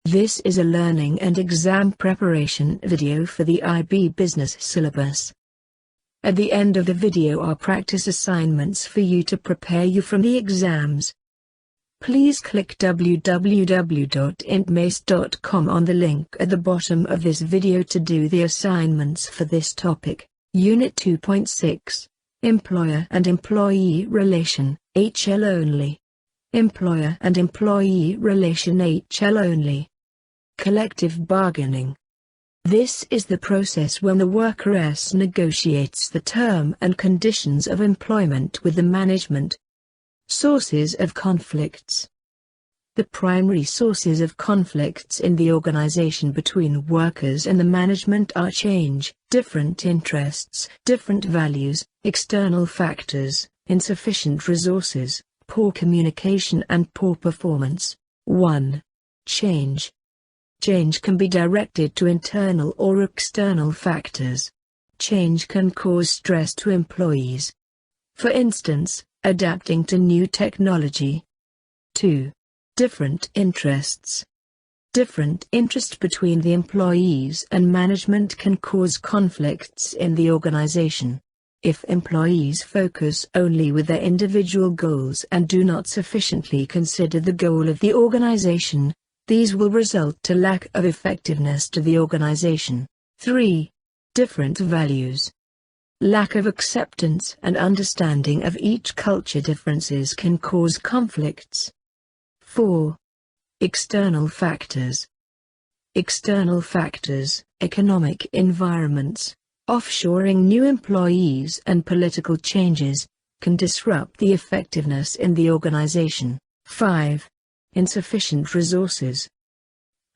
This is a learning and exam preparation video for the IB Business syllabus. At the end of the video are practice assignments for you to prepare you from the exams. Please click www.intmace.com on the link at the bottom of this video to do the assignments for this topic, Unit 2.6, Employer and Employee Relation, HL only. Employer and Employee Relation HL only. Collective bargaining. This is the process when the worker negotiates the term and conditions of employment with the management. Sources of conflicts. The primary sources of conflicts in the organization between workers and the management are change, different interests, different values, external factors, insufficient resources, poor communication and poor performance. 1. Change. Change can be directed to internal or external factors. Change can cause stress to employees. For instance, adapting to new technology. 2. Different interests. Different interest between the employees and management can cause conflicts in the organization. If employees focus only with their individual goals and do not sufficiently consider the goal of the organization, these will result to lack of effectiveness to the organization. 3. Different values. Lack of acceptance and understanding of each culture differences can cause conflicts. 4. External factors. External factors, economic environments, offshoring new employees and political changes, can disrupt the effectiveness in the organization. 5. Insufficient resources.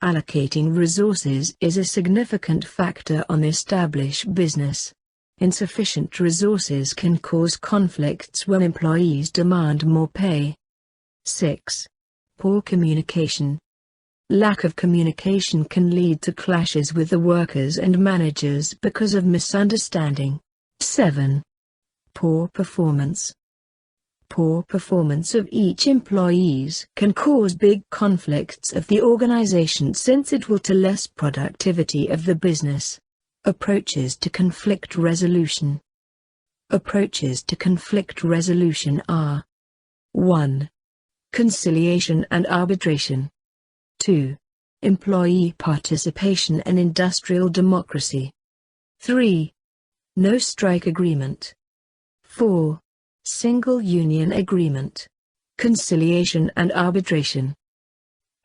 Allocating resources is a significant factor on established business. Insufficient resources can cause conflicts when employees demand more pay. 6. Poor communication. Lack of communication can lead to clashes with the workers and managers because of misunderstanding. 7. Poor performance. Poor performance of each employees can cause big conflicts of the organization since it will to less productivity of the business. Approaches to conflict resolution. Approaches to conflict resolution are: 1. Conciliation and arbitration. 2. Employee participation and industrial democracy. 3. No strike agreement. 4. Single union agreement. Conciliation and arbitration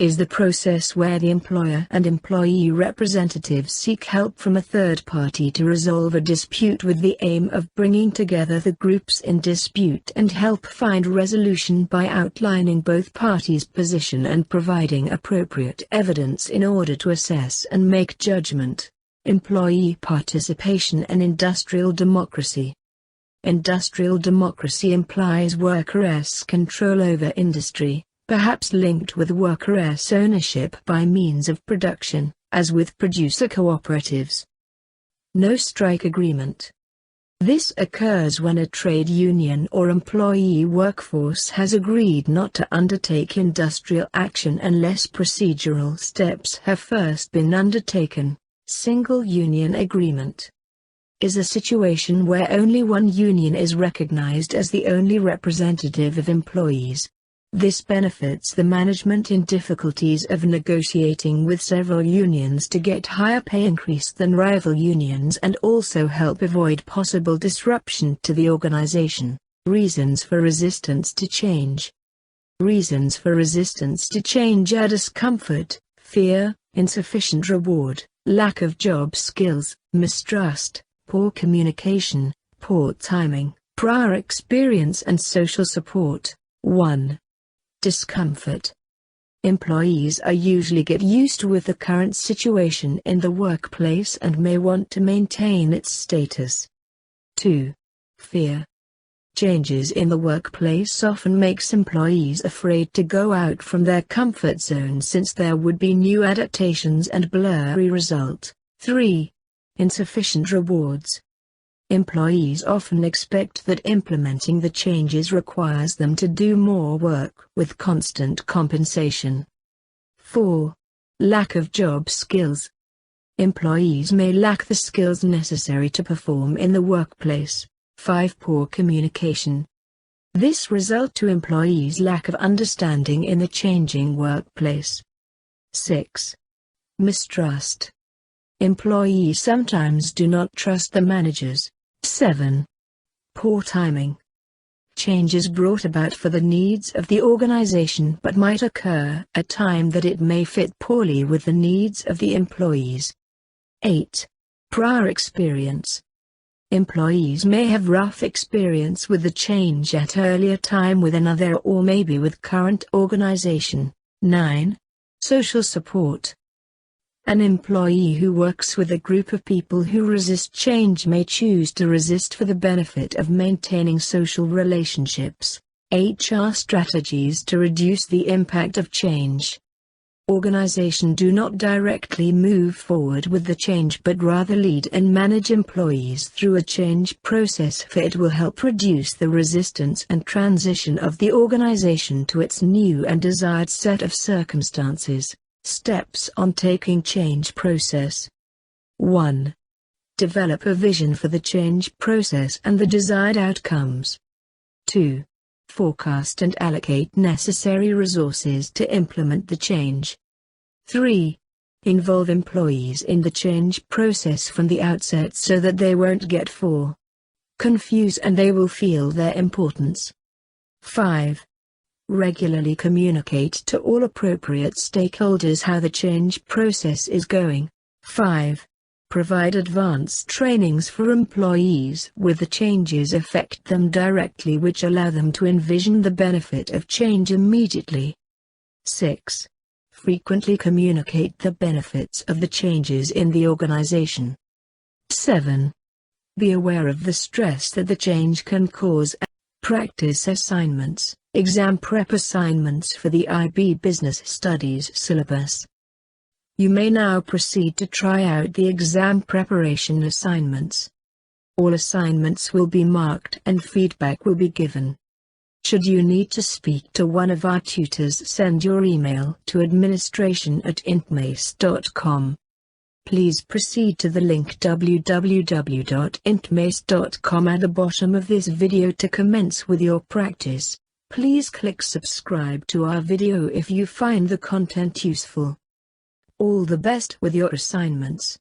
is the process where the employer and employee representatives seek help from a third party to resolve a dispute with the aim of bringing together the groups in dispute and help find resolution by outlining both parties' position and providing appropriate evidence in order to assess and make judgment. Employee participation and industrial democracy. Industrial democracy implies workers' control over industry, perhaps linked with workers' ownership by means of production, as with producer cooperatives. No strike agreement. This occurs when a trade union or employee workforce has agreed not to undertake industrial action unless procedural steps have first been undertaken. Single union agreement is a situation where only one union is recognized as the only representative of employees. This benefits the management in difficulties of negotiating with several unions to get higher pay increase than rival unions and also help avoid possible disruption to the organization. Reasons for resistance to change. Reasons for resistance to change are discomfort, fear, insufficient reward, lack of job skills, mistrust, poor communication, poor timing, prior experience and social support. 1. Discomfort. Employees are usually get used with the current situation in the workplace and may want to maintain its status. 2. Fear. Changes in the workplace often makes employees afraid to go out from their comfort zone since there would be new adaptations and blurry result. 3. Insufficient rewards. Employees often expect that implementing the changes requires them to do more work with constant compensation. 4. Lack of job skills. Employees may lack the skills necessary to perform in the workplace. 5. Poor communication. This result to employees' lack of understanding in the changing workplace. 6. Mistrust. Employees sometimes do not trust the managers. 7. Poor timing. Changes brought about for the needs of the organization but might occur at a time that it may fit poorly with the needs of the employees. 8. Prior experience. Employees may have rough experience with the change at earlier time with another or maybe with current organization. 9. Social support. An employee who works with a group of people who resist change may choose to resist for the benefit of maintaining social relationships. HR strategies to reduce the impact of change. Organizations do not directly move forward with the change but rather lead and manage employees through a change process, for it will help reduce the resistance and transition of the organization to its new and desired set of circumstances. Steps on taking change process. 1. Develop a vision for the change process and the desired outcomes. 2. Forecast and allocate necessary resources to implement the change. 3. Involve employees in the change process from the outset so that they won't get confused and they will feel their importance. 5. Regularly communicate to all appropriate stakeholders how the change process is going. 5. Provide advanced trainings for employees with the changes affect them directly, which allow them to envision the benefit of change immediately. 6. Frequently communicate the benefits of the changes in the organization. 7. Be aware of the stress that the change can cause. Practice assignments, exam prep assignments for the IB Business Studies syllabus. You may now proceed to try out the exam preparation assignments. All assignments will be marked and feedback will be given. Should you need to speak to one of our tutors, send your email to administration@intmace.com. Please proceed to the link www.intmace.com at the bottom of this video to commence with your practice. Please click subscribe to our video if you find the content useful. All the best with your assignments.